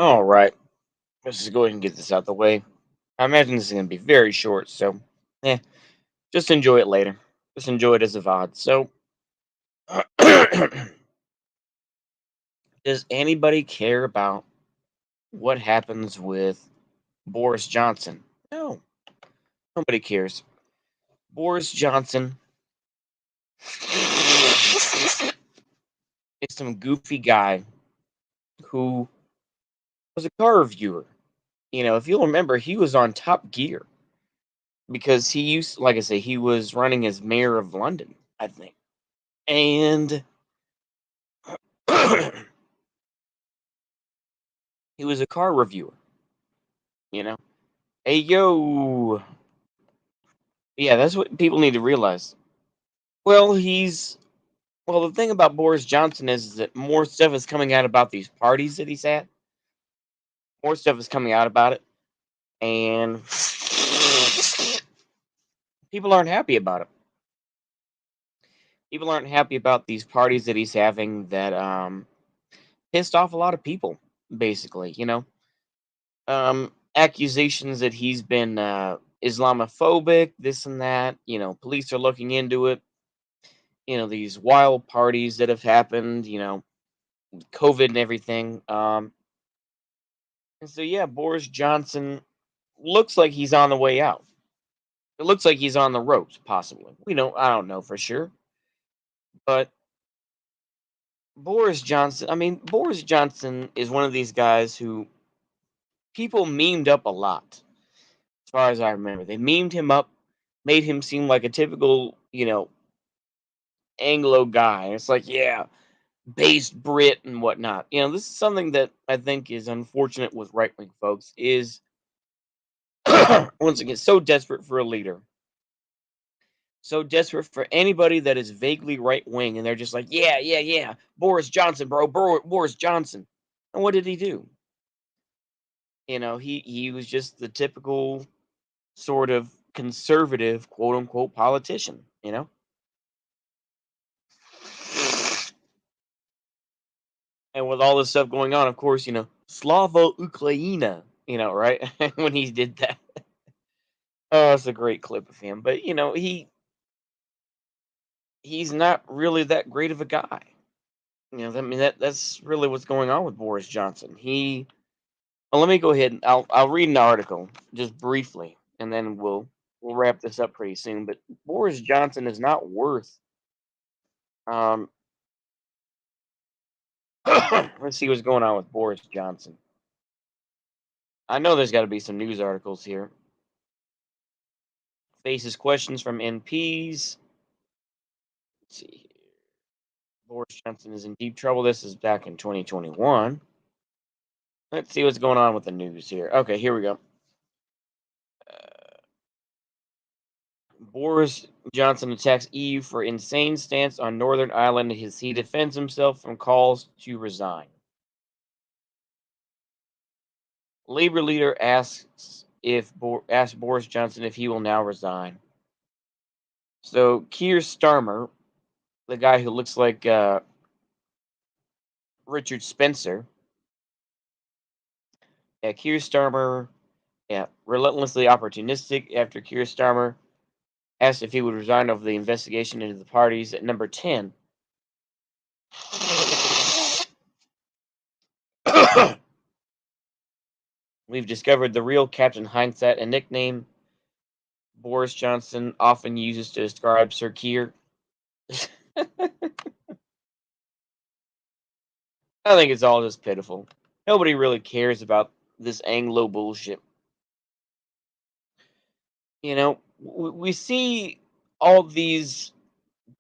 All right, let's just go ahead and get this out the way. I imagine this is going to be very short, so eh, just enjoy it later. Just enjoy it as a VOD. So, does anybody care about what happens with Boris Johnson? No, nobody cares. Boris Johnson is some goofy guy who was a car reviewer. If you'll remember, he was on Top Gear because he used, like I say, he was running as mayor of London, I think. And he was a car reviewer, you know? Hey, yo. Yeah, that's what people need to realize. Well, the thing about Boris Johnson is that more stuff is coming out about these parties that he's at. More stuff is coming out about it. And people aren't happy about it. People aren't happy about these parties that he's having that pissed off a lot of people, basically. Accusations that he's been Islamophobic, this and that. Police are looking into it. These wild parties that have happened, COVID and everything. And so, yeah, Boris Johnson looks like he's on the way out. It looks like he's on the ropes, possibly. I don't know for sure. But Boris Johnson is one of these guys who people memed up a lot, as far as I remember. They memed him up, made him seem like a typical, Anglo guy. It's like, yeah, based Brit and whatnot. This is something that I think is unfortunate with right wing folks is once again so desperate for a leader, so desperate for anybody that is vaguely right wing, and they're just like, yeah, yeah, yeah, Boris Johnson, bro, Boris Johnson. And what did he do? He was just the typical sort of conservative, quote unquote, politician. And with all this stuff going on, of course, Slava Ukraina, right? When he did that. Oh, it's a great clip of him. But he's not really that great of a guy. That's really what's going on with Boris Johnson. Well, let me go ahead and I'll read an article just briefly, and then we'll wrap this up pretty soon. But Boris Johnson is not worth. Um, let's see what's going on with Boris Johnson. I know there's got to be some news articles here. Faces questions from MPs. Let's see here. Boris Johnson is in deep trouble. This is back in 2021. Let's see what's going on with the news here. Okay, here we go. Boris Johnson attacks EU for insane stance on Northern Ireland as he defends himself from calls to resign. Labour leader asks Boris Johnson if he will now resign. So Keir Starmer, the guy who looks like Richard Spencer, yeah, Keir Starmer, yeah, relentlessly opportunistic. After Keir Starmer asked if he would resign over the investigation into the parties at number 10. We've discovered the real Captain Hindsight, a nickname Boris Johnson often uses to describe Sir Keir. I think it's all just pitiful. Nobody really cares about this Anglo bullshit. We see all these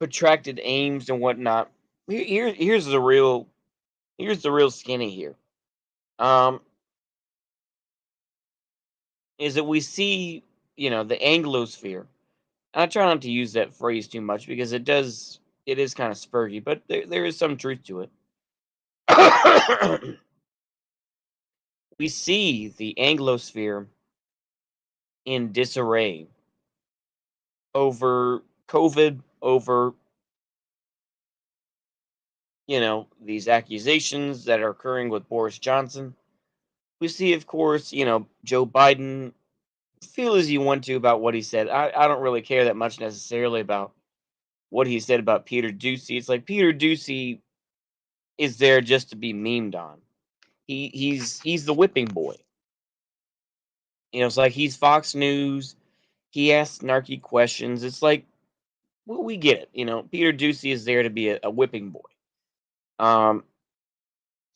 protracted aims and whatnot. Here's the real skinny here. Um, is that we see the Anglosphere. I try not to use that phrase too much because it is kind of spurgy, but there is some truth to it. We see the Anglosphere in disarray over COVID, over these accusations that are occurring with Boris Johnson. We see, of course, Joe Biden feel as you want to about what he said. I don't really care that much necessarily about what he said about Peter Ducey. It's like Peter Ducey is there just to be memed on. He's the whipping boy. It's like he's Fox News. He asks snarky questions. It's like, well, we get it. Peter Ducey is there to be a whipping boy. Um,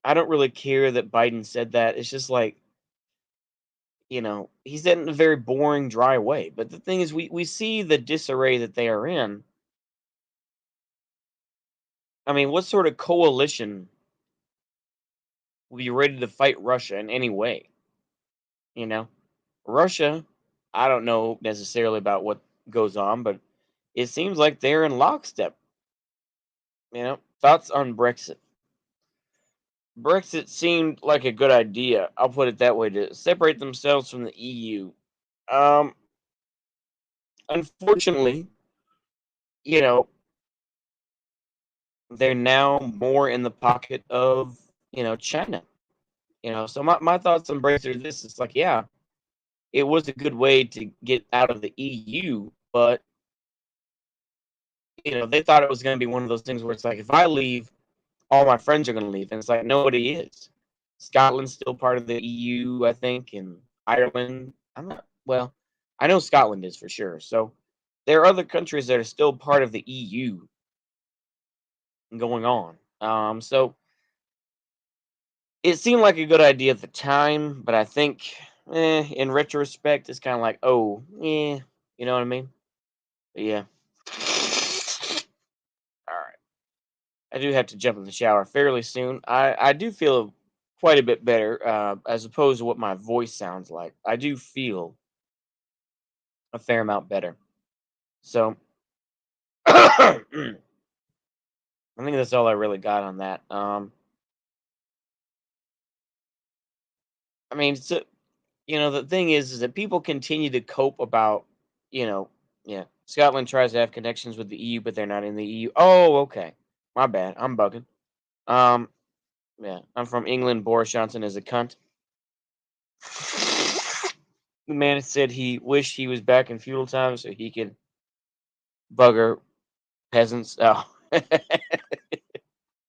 I don't really care that Biden said that. It's just like, he said it in a very boring, dry way. But the thing is, we see the disarray that they are in. I mean, what sort of coalition will be ready to fight Russia in any way? You know, Russia, I don't know necessarily about what goes on, but it seems like they're in lockstep. Thoughts on Brexit? Brexit seemed like a good idea. I'll put it that way, to separate themselves from the EU. Um, Unfortunately, you know, they're now more in the pocket of, China. So my thoughts on Brexit are this: it's like, yeah, it was a good way to get out of the EU, but they thought it was going to be one of those things where it's like, if I leave, all my friends are going to leave, and it's like nobody is. Scotland's still part of the EU, I think, and Ireland. I'm not well. I know Scotland is for sure. So there are other countries that are still part of the EU going on. So it seemed like a good idea at the time, but I think, in retrospect, it's kind of like, oh, yeah, you know what I mean? But yeah. All right. I do have to jump in the shower fairly soon. I do feel quite a bit better, as opposed to what my voice sounds like. I do feel a fair amount better. So I think that's all I really got on that. I mean, so, the thing is that people continue to cope about, you know, yeah, Scotland tries to have connections with the EU, but they're not in the EU. Oh, okay. My bad. I'm bugging. Um, yeah, I'm from England. Boris Johnson is a cunt. The man said he wished he was back in feudal times so he could bugger peasants. Oh, god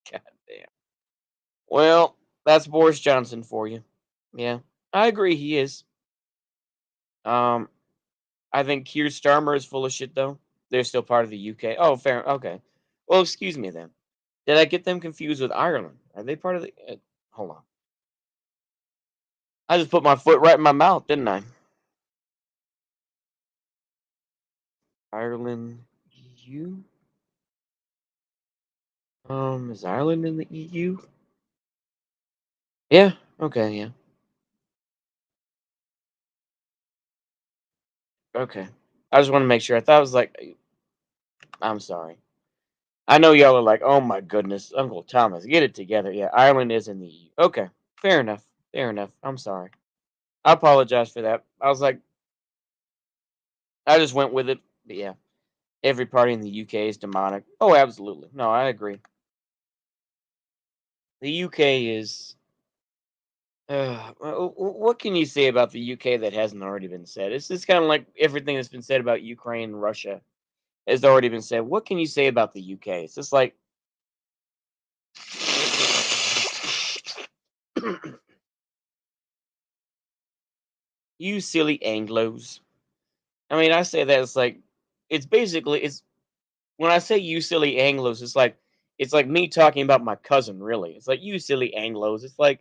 damn. Well, that's Boris Johnson for you. Yeah, I agree. He is. Um, I think Keir Starmer is full of shit, though. They're still part of the UK. Oh, fair. Okay. Well, excuse me then. Did I get them confused with Ireland? Are they part of the? Hold on. I just put my foot right in my mouth, didn't I? Ireland, EU. Is Ireland in the EU? Yeah. Okay. Yeah. Okay. I just want to make sure. I thought it was like, I'm sorry. I know y'all are like, oh my goodness, Uncle Thomas, get it together. Yeah, Ireland is in the EU. Okay, fair enough. Fair enough. I'm sorry. I apologize for that. I was like, I just went with it. But yeah, every party in the UK is demonic. Oh, absolutely. No, I agree. The UK is. What can you say about the UK that hasn't already been said? It's just kind of like everything that's been said about Ukraine and Russia has already been said. What can you say about the UK? It's just like, you silly Anglos. I mean, I say that it's like, it's basically, it's when I say you silly Anglos, it's like me talking about my cousin. Really, it's like, you silly Anglos. It's like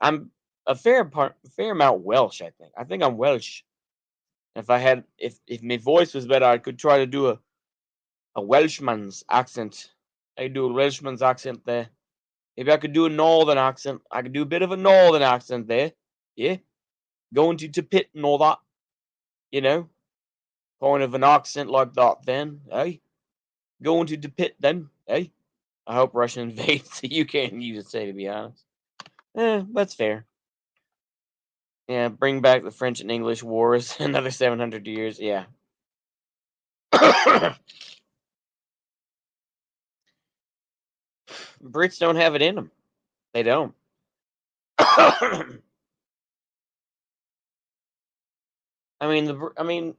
I'm fair amount Welsh. I think I'm Welsh. If my voice was better, I could try to do a Welshman's accent. I do a Welshman's accent there. Maybe I could do a northern accent. I could do a bit of a northern accent there. Yeah, going to pit and all that. You know, kind of an accent like that. Then, hey, going to the pit. Then, hey. I hope Russia invades the UK and USA, to be honest. That's fair. Yeah, bring back the French and English wars, another 700 years. Yeah. Brits don't have it in them. They don't. I mean,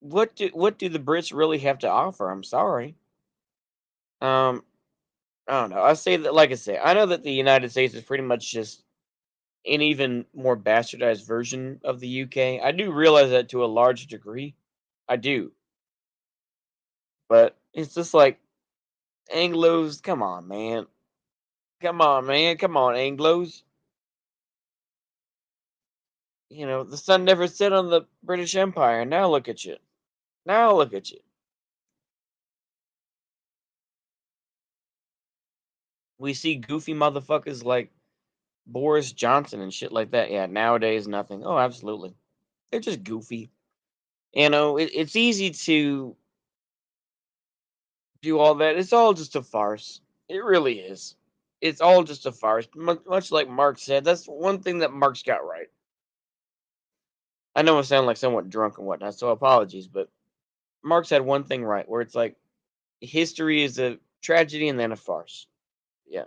what do the Brits really have to offer? I'm sorry. Um, I don't know. I say that, like I say, I know that the United States is pretty much just an even more bastardized version of the UK. I do realize that to a large degree. I do, but it's just like Anglos. Come on, man. Come on, man. Come on, Anglos. The sun never set on the British Empire. Now look at you. Now look at you. We see goofy motherfuckers like Boris Johnson and shit like that. Yeah, nowadays nothing. Oh, absolutely. They're just goofy. It's easy to do all that. It's all just a farce. It really is. It's all just a farce. Much like Marx said, that's one thing that Marx got right. I know I sound like somewhat drunk and whatnot, so apologies, but Marx had one thing right, where it's like history is a tragedy and then a farce. Yeah,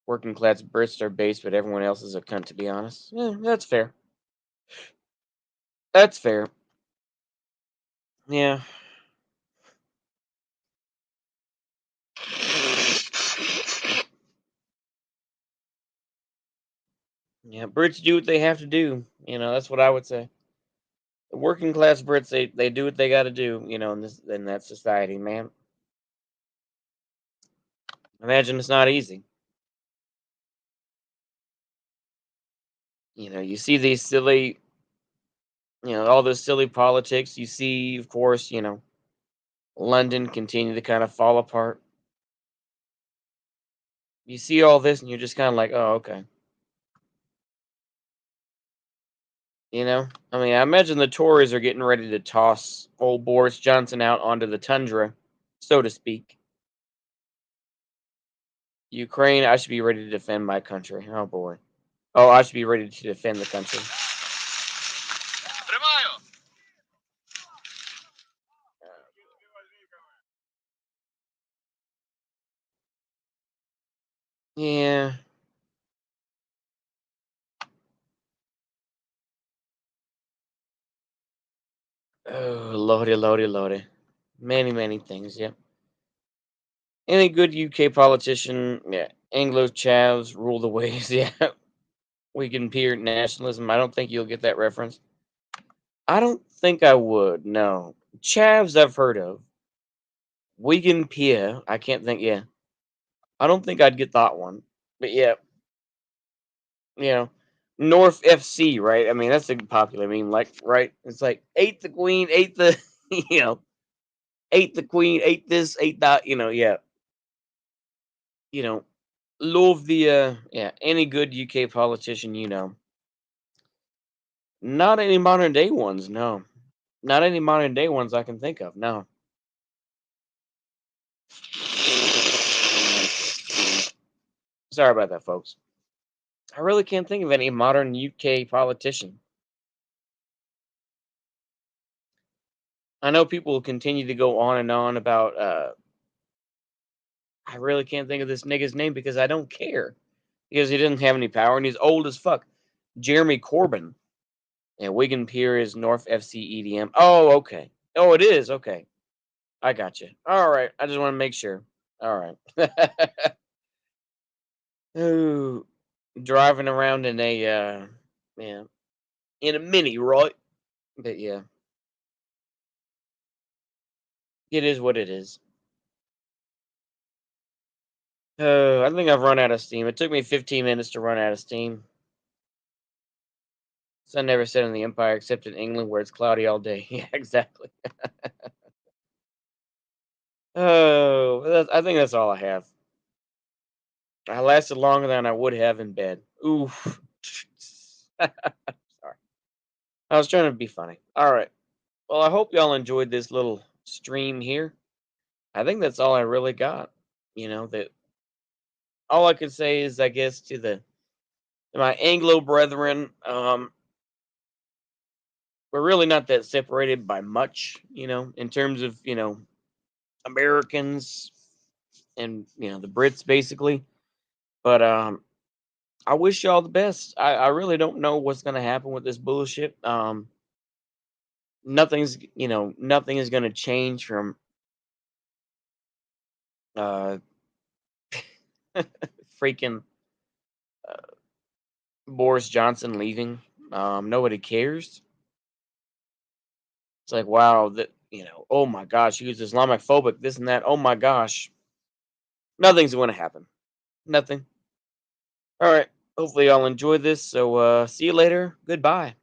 working class Brits are base, but everyone else is a cunt. To be honest, yeah, that's fair. That's fair. Yeah, yeah. Brits do what they have to do. That's what I would say. The working class Brits, they do what they got to do. In that society, man. Imagine it's not easy. You see these silly, all this silly politics. You see, of course, London continue to kind of fall apart. You see all this, and you're just kind of like, oh, okay. I imagine the Tories are getting ready to toss old Boris Johnson out onto the tundra, so to speak. Ukraine, I should be ready to defend my country. Oh boy. Oh, I should be ready to defend the country. Yeah. Oh, lordy, lordy, lordy. Many, many things. Yep. Any good UK politician, yeah. Anglo Chavs rule the waves. Yeah. We can peer nationalism. I don't think you'll get that reference. I don't think I would. No. Chavs I've heard of. Wigan Pier. I can't think. Yeah. I don't think I'd get that one. But yeah, you know, North FC, right? I mean, that's a popular meme, like, right? It's like, ate the queen, ate the, you know, ate the queen, ate this, ate that, yeah. You know, love the, yeah, any good UK politician, Not any modern day ones, no. Not any modern day ones I can think of, no. Sorry about that, folks. I really can't think of any modern UK politician. I know people will continue to go on and on about, I really can't think of this nigga's name because I don't care. Because he didn't have any power and he's old as fuck. Jeremy Corbyn. And Wigan Pier is North FC EDM. Oh, okay. Oh, it is. Okay. I got you. All right. I just want to make sure. All right. Ooh, driving around in a yeah, in a mini, right? But yeah, it is what it is. Oh, I think I've run out of steam. It took me 15 minutes to run out of steam. Sun never set in the Empire except in England where it's cloudy all day. Yeah, exactly. Oh, I think that's all I have. I lasted longer than I would have in bed. Oof. Sorry. I was trying to be funny. All right. Well, I hope y'all enjoyed this little stream here. I think that's all I really got. That all I could say is, I guess, to my Anglo brethren, we're really not that separated by much, in terms of, Americans and, the Brits basically. But I wish you all the best. I really don't know what's gonna happen with this bullshit. Nothing is gonna change from uh freaking Boris Johnson leaving. Nobody cares. It's like, wow, oh my gosh, he was Islamophobic, this and that. Oh my gosh, nothing's going to happen. Nothing. All right. Hopefully, y'all enjoy this. So, see you later. Goodbye.